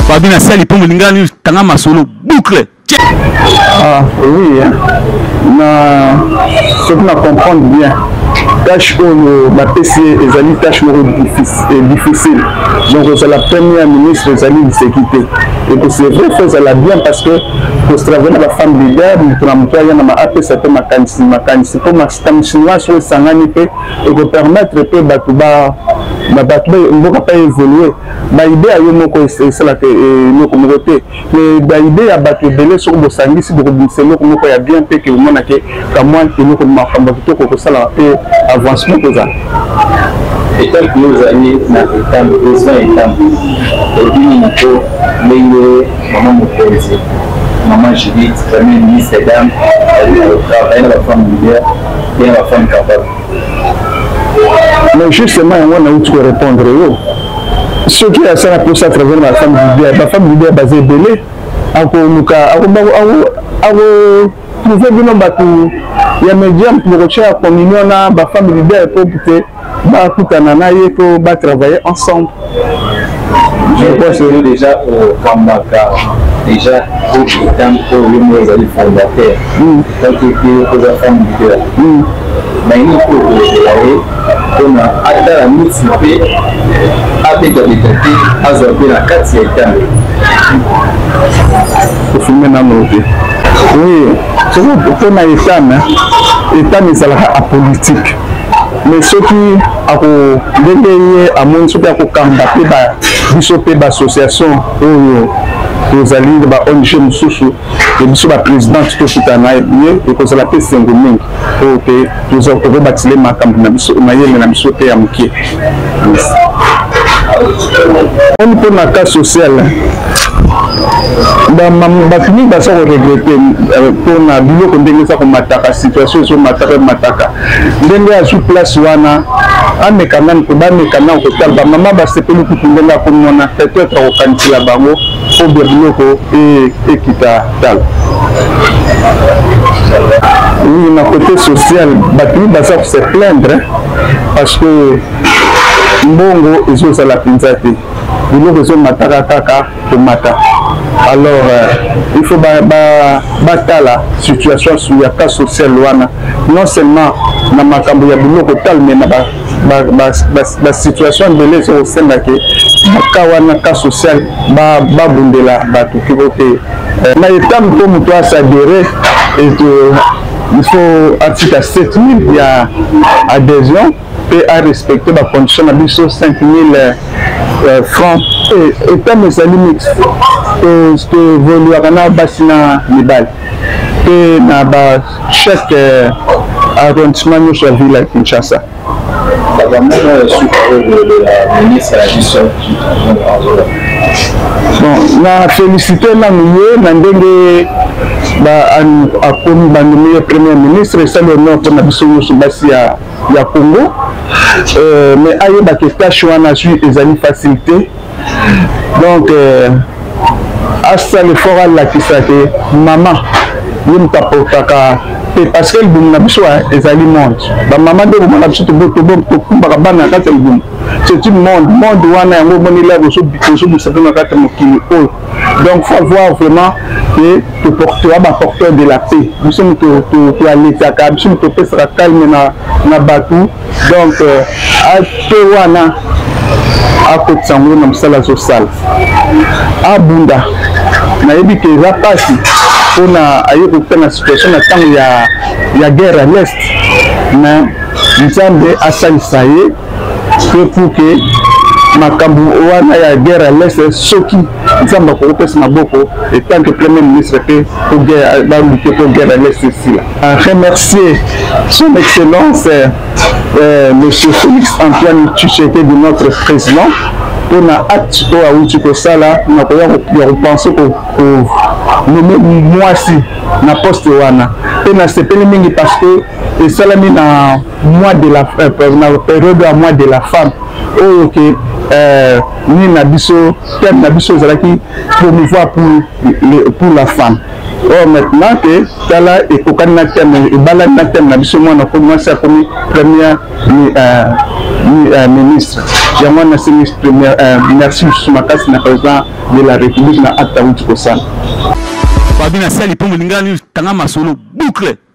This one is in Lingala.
Babi na sali pour Lingani tanga masolo boucle. Ah oui, hein. Ce qu'on a comprendre bien. Tâche où la PC est une tâche difficile. Donc c'est la première ministre des Amis de sécurité. Et que c'est vrai que ça l'a bien parce que pour travailler dans la femme leader, pour employer dans ma AP, ça fait ma candidature. Pour ma chinois sur le sanganité et pour permettre que Batouba ne va pas évoluer. L'idée à Yomoko c'est la communauté. Mais l'idée à battre belé sur le sangi, si vous dites que il y a bien peu que vous m'avez comme moi et nous comme ma femme que ça l'a fait avancement que ça. Et tant que nous allons dans l'état besoin état et puis nous maman Mokonzi, maman Judith, famille ministre dame, travailler dans la femme leader et la femme capable. Mais justement, on a eu tout répondre. Ce qui est ça pour ça travailler dans la femme leader basée belé, trouver bien bateau il y a médium pour rechercher communion na ba femme leader pour que ba kutana na ye ko ba travailler ensemble. Je pense que déjà au Kambaka déjà au temps pour le les fondateurs donc que la femme leader mais il faut que on a atteint la multiplicité avec des traités à zéro la 4 états pour filmer na noté. Oui, c'est pour na état mais ça la politique. Mais ceux qui ont délégué à mon ceux qui ont candidaté à bisoper d'association aux alliés de l'ONG Moussoussou et biso la présidente tout futana et que ça la paix Sengoming pour que nous avons bâti les makambu na biso mayele na biso te ya mukie. On peut na cas social bafini basa koregrete mpona biloko ndenge eza komataka situation ezo mataka ndenge azwi place wana amekana mpe bamekana kotala bamama basepeli kutu ndenge akomona peut-être akokanisela bango po bia biloko ekita tala. Oui, na côté social bafini basa kose plaindre parce que mbongo ezozala mpenza te biloko ezomataka kaka komata. Alors il faut batala situation sur la cas social wana non seulement na makambo ya biloko tal mais na situation de les au sein que makawana cas social ba bundela batu kikote na etam to muto asadere et il faut article 7000 ya adhésion et à respecter la condition de 5000 francs et tant que ça limite que vouloir na basina libal et na ba chaque arrondissement de la ville de Kinshasa. Bon, na félicité na mieux na ndenge a comme le premier ministre et c'est l'honneur pour la biso basi ya Congo mais aye ba que tâche wana su ezali facilité donc à ça l'effort la qui ça que maman yim tapotaka parce que le boum na biso ezali monde ba maman de boum na biso to kumba bana kata le boum c'est une monde wana yango boni la biso biso na kata mokili o donc faut voir vraiment que tu portera ba porteur de la paix biso to aleta ka biso to pesa calme na batu donc à te wana à côté sango na msala social abunda na yebi que va passer on a ayo kutana situation na tango ya guerre à l'est na nzambe asalisa ye pour que makambu wana ya guerre à l'est soki nzambe akopesa maboko et tant que premier ministre pour lutter pour guerre à l'est ici là remercier son excellence monsieur Félix Antoine Tshisekedi de notre président pour na acte to awuti ko sala na ko ya repenser ko moi si na poste wana et na sepeli mingi parce que et salami na mois de la période à mois de la femme oh OK ni na biso thème na biso zalaki promouvoir pour la femme Oh, maintenant que tala et kokana thème et balana thème na biso mwana ko mwasi a commis première ministre. Jamon na ministre merci Makasi na président de la République na acte outi ko sana. Babina sali pongo lingani tanga masolo boucle.